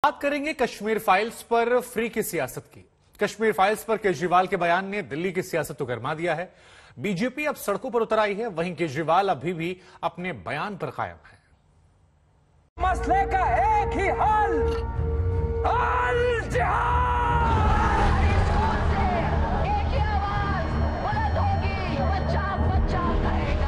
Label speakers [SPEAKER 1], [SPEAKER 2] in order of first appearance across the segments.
[SPEAKER 1] बात करेंगे कश्मीर फाइल्स पर फ्री की सियासत की। कश्मीर फाइल्स पर केजरीवाल के बयान ने दिल्ली की सियासत को गरमा दिया है। बीजेपी अब सड़कों पर उतर आई है, वहीं केजरीवाल अभी भी अपने बयान पर कायम है।
[SPEAKER 2] मसले का एक ही हल, अल जिहाद।
[SPEAKER 3] एक ही आवाज बुलंद होगी, पंजाब पंजाब कहेगा।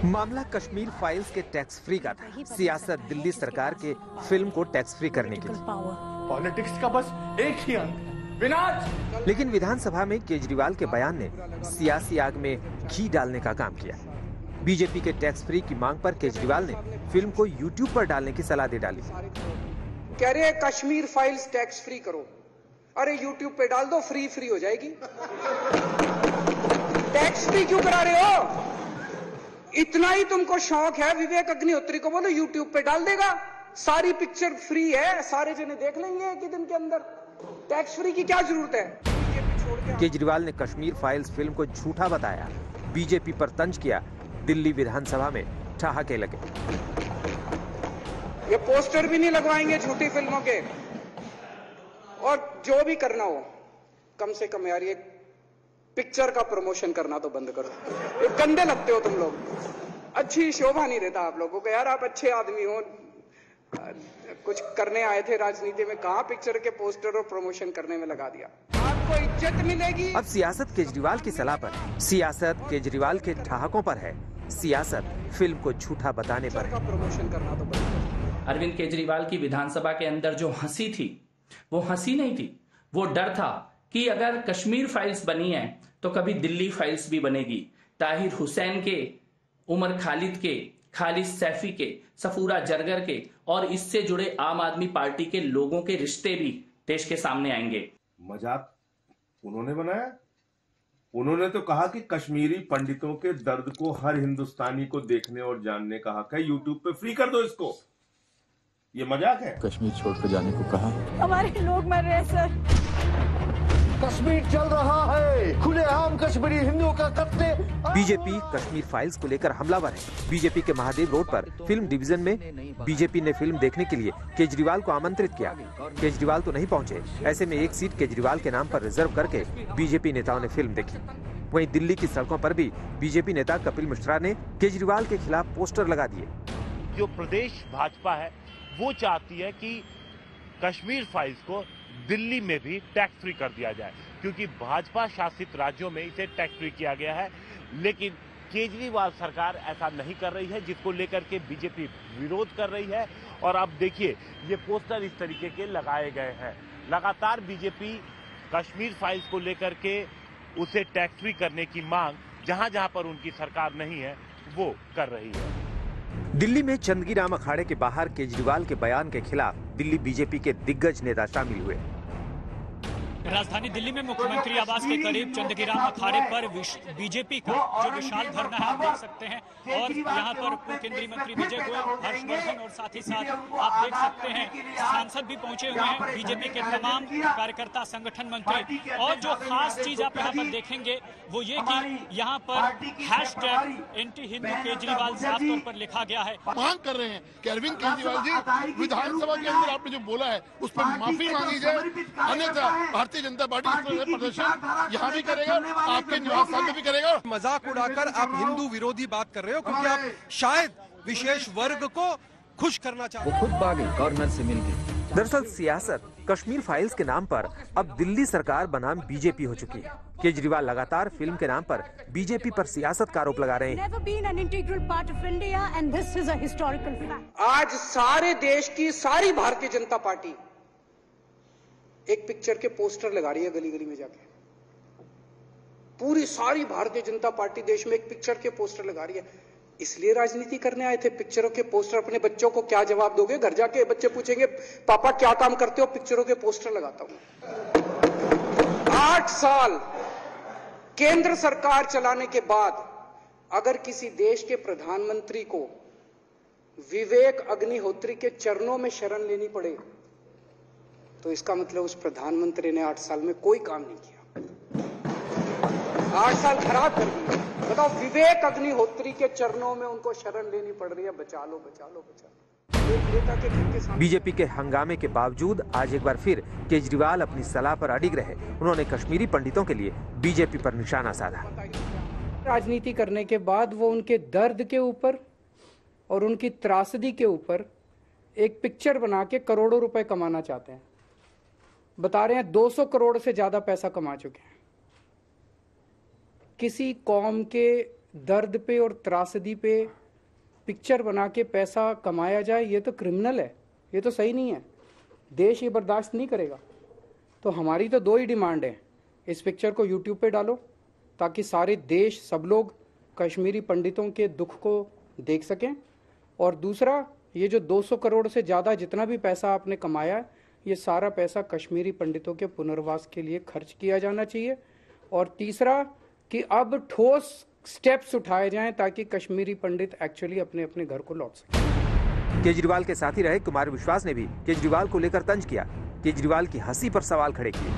[SPEAKER 4] मामला कश्मीर फाइल्स के टैक्स फ्री का था। सियासत दिल्ली सरकार के फिल्म को टैक्स फ्री करने की थी।
[SPEAKER 1] पॉलिटिक्स का बस एक ही अंत, विनाश।
[SPEAKER 4] लेकिन विधानसभा में केजरीवाल के बयान ने सियासी आग में घी डालने का काम किया। बीजेपी के टैक्स फ्री की मांग पर केजरीवाल ने फिल्म को यूट्यूब पर डालने की सलाह दे डाली।
[SPEAKER 5] कह रहे हैं कश्मीर फाइल्स टैक्स फ्री करो। अरे यूट्यूब पे डाल दो, फ्री फ्री हो जाएगी। टैक्स फ्री क्यों करा रहे हो? इतना ही तुमको शौक है, विवेक अग्निहोत्री को बोलो यूट्यूब पे डाल देगा, सारी पिक्चर फ्री है, सारे जने देख लेंगे एक ही दिन के अंदर। टैक्स फ्री की क्या जरूरत है?
[SPEAKER 4] केजरीवाल ने कश्मीर फाइल्स फिल्म को झूठा बताया, बीजेपी पर तंज किया। दिल्ली विधानसभा में ठहाके लगे।
[SPEAKER 5] ये पोस्टर भी नहीं लगवाएंगे झूठी फिल्मों के, और जो भी करना हो कम से कम यार ये पिक्चर का प्रमोशन करना तो बंद करो। ये गंदे लगते हो तुम लोग, अच्छी शोभा नहीं देता आप लोगों को। यार आप अच्छे आदमी हो, कुछ करने आए थे राजनीति में, कहां पिक्चर के पोस्टर और प्रमोशन करने में लगा दिया। आपको इज्जत मिलेगी।
[SPEAKER 4] अब सियासत केजरीवाल की सलाह पर, सियासत केजरीवाल के ठहाकों पर है, सियासत फिल्म को झूठा बताने पर है।
[SPEAKER 5] प्रमोशन करना तो बंद करो।
[SPEAKER 6] अरविंद केजरीवाल की विधानसभा के अंदर जो हंसी थी वो हंसी नहीं थी, वो डर था कि अगर कश्मीर फाइल्स बनी है तो कभी दिल्ली फाइल्स भी बनेगी। ताहिर हुसैन के, उमर खालिद के, खालिद सैफी के, सफूरा जरगर के और इससे जुड़े आम आदमी पार्टी के लोगों के रिश्ते भी देश के सामने आएंगे।
[SPEAKER 7] मजाक उन्होंने बनाया। उन्होंने तो कहा कि कश्मीरी पंडितों के दर्द को हर हिंदुस्तानी को देखने और जानने का हक है, यूट्यूब पे फ्री कर दो इसको। ये मजाक है।
[SPEAKER 8] कश्मीर छोड़कर जाने को कहा।
[SPEAKER 3] हमारे लोग मर रहे हैं सर।
[SPEAKER 2] कश्मीर चल रहा है, खुलेआम कश्मीरी हिंदुओं का कत्ले।
[SPEAKER 4] बीजेपी कश्मीर फाइल्स को लेकर हमलावर है। बीजेपी के महादेव रोड पर फिल्म डिवीजन में बीजेपी ने फिल्म देखने के लिए केजरीवाल को आमंत्रित किया। केजरीवाल तो नहीं पहुंचे। ऐसे में एक सीट केजरीवाल के नाम पर रिजर्व करके बीजेपी नेताओं ने फिल्म देखी। वहीं दिल्ली की सड़कों पर भी बीजेपी नेता कपिल मिश्रा ने केजरीवाल के खिलाफ पोस्टर लगा दिए।
[SPEAKER 9] जो प्रदेश भाजपा है वो चाहती है कि कश्मीर फाइल्स को दिल्ली में भी टैक्स फ्री कर दिया जाए, क्योंकि भाजपा शासित राज्यों में इसे टैक्स फ्री किया गया है। लेकिन केजरीवाल सरकार ऐसा नहीं कर रही है, जिसको लेकर के बीजेपी विरोध कर रही है। और अब देखिए ये पोस्टर इस तरीके के लगाए गए हैं। लगातार बीजेपी कश्मीर फाइल्स को लेकर के उसे टैक्स फ्री करने की मांग जहां जहां पर उनकी सरकार नहीं है वो कर रही है।
[SPEAKER 4] दिल्ली में चंदगीराम अखाड़े के बाहर केजरीवाल के बयान के खिलाफ दिल्ली बीजेपी के दिग्गज नेता शामिल हुए।
[SPEAKER 10] राजधानी दिल्ली में मुख्यमंत्री आवास के करीब चंदगीराम अखाड़े पर बीजेपी का जो विशाल धरना है आप देख सकते हैं। और यहाँ पर पूर्व केंद्रीय मंत्री विजय गोयल, हर्षवर्धन और साथ ही साथ आप देख सकते हैं सांसद भी पहुंचे हुए हैं, बीजेपी के तमाम कार्यकर्ता, संगठन मंत्री। और जो खास चीज आप यहाँ पर देखेंगे वो ये कि यहाँ पर हैशटैग एंटी हिंदू केजरीवाल साफ तौर पर लिखा गया है।
[SPEAKER 11] मांग कर रहे हैं कि अरविंद केजरीवाल जी विधानसभा के अंदर आपने जो बोला है उस पर माफी मांगी जाए, अन्यथा भारतीय जनता पार्टी प्रदर्शन यहाँ भी करेगा, आपके निवास स्थान में भी करेगा।
[SPEAKER 12] मजाक उड़ाकर आप हिंदू विरोधी बात कर रहे हो, क्योंकि आप शायद विशेष वर्ग को खुश करना चाहते
[SPEAKER 8] वो खुद भागे, गवर्नर से मिल गए।
[SPEAKER 4] दरअसल सियासत कश्मीर फाइल्स के नाम पर अब दिल्ली सरकार बनाम बीजेपी हो चुकी है। केजरीवाल लगातार फिल्म के नाम पर बीजेपी पर सियासत का आरोप लगा रहे हैं।
[SPEAKER 5] आज सारे देश की सारी भारतीय जनता पार्टी एक पिक्चर के पोस्टर लगा रही है गली गली में जाके। पूरी सारी भारतीय जनता पार्टी देश में एक पिक्चर के पोस्टर लगा रही है। इसलिए राजनीति करने आए थे पिक्चरों के पोस्टर। अपने बच्चों को क्या जवाब दोगे? घर जाके बच्चे पूछेंगे पापा क्या काम करते हो? पिक्चरों के पोस्टर लगाता हूं। 8 साल केंद्र सरकार चलाने के बाद अगर किसी देश के प्रधानमंत्री को विवेक अग्निहोत्री के चरणों में शरण लेनी पड़े तो इसका मतलब उस प्रधानमंत्री ने 8 साल में कोई काम नहीं किया। 8 साल खराब कर दिए। बताओ, विवेक अग्निहोत्री के चरणों में उनको शरण लेनी पड़ रही है, बचा लो बचा लो बचा लो। एक नेता के घर के सामने
[SPEAKER 4] बीजेपी के हंगामे के बावजूद आज एक बार फिर केजरीवाल अपनी सलाह पर अडिग रहे। उन्होंने कश्मीरी पंडितों के लिए बीजेपी पर निशाना साधा।
[SPEAKER 5] राजनीति करने के बाद वो उनके दर्द के ऊपर और उनकी त्रासदी के ऊपर एक पिक्चर बना के करोड़ों रुपए कमाना चाहते हैं। बता रहे हैं 200 करोड़ से ज्यादा पैसा कमा चुके हैं। किसी कौम के दर्द पे और त्रासदी पे पिक्चर बना के पैसा कमाया जाए, ये तो क्रिमिनल है, ये तो सही नहीं है। देश ये बर्दाश्त नहीं करेगा। तो हमारी तो 2 ही डिमांड है, इस पिक्चर को यूट्यूब पे डालो ताकि सारे देश, सब लोग कश्मीरी पंडितों के दुख को देख सकें, और दूसरा, ये जो 200 करोड़ से ज़्यादा जितना भी पैसा आपने कमाया, ये सारा पैसा कश्मीरी पंडितों के पुनर्वास के लिए खर्च किया जाना चाहिए। और तीसरा कि अब ठोस स्टेप्स उठाए जाएं ताकि कश्मीरी पंडित एक्चुअली अपने अपने घर को लौट सकें।
[SPEAKER 4] केजरीवाल के साथी रहे कुमार विश्वास ने भी केजरीवाल को लेकर तंज किया। केजरीवाल की हंसी पर सवाल खड़े किए।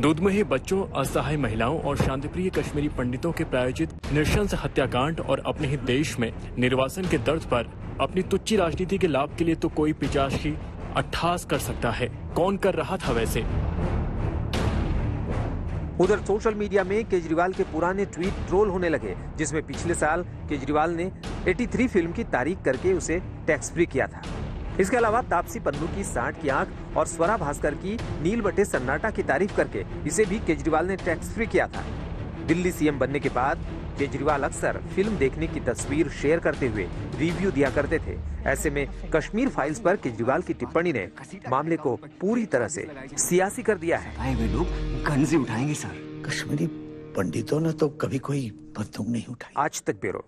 [SPEAKER 13] दूधमुहे बच्चों, असहाय महिलाओं और शांतिप्रिय कश्मीरी पंडितों के प्रायोजित नृशंस हत्याकांड और अपने ही देश में निर्वासन के दर्द पर अपनी तुच्ची राजनीति के लाभ के लिए तो कोई पिचाशी अट्ठास कर सकता है। कौन कर रहा था वैसे?
[SPEAKER 4] उधर सोशल मीडिया में केजरीवाल के पुराने ट्वीट ट्रोल होने लगे, जिसमें पिछले साल केजरीवाल ने 83 फिल्म की तारीफ करके उसे टैक्स फ्री किया था। इसके अलावा तापसी पन्नू की 60 की आंख और स्वरा भास्कर की नील बटे सन्नाटा की तारीफ करके इसे भी केजरीवाल ने टैक्स फ्री किया था। दिल्ली सीएम बनने के बाद केजरीवाल अक्सर फिल्म देखने की तस्वीर शेयर करते हुए रिव्यू दिया करते थे। ऐसे में कश्मीर फाइल्स पर केजरीवाल की टिप्पणी ने मामले को पूरी तरह से सियासी कर दिया है।
[SPEAKER 14] आए हुए लोग गंजी उठाएंगे सर। कश्मीरी पंडितों ने तो कभी कोई बंदूक नहीं उठाई।
[SPEAKER 4] आज तक ब्यूरो।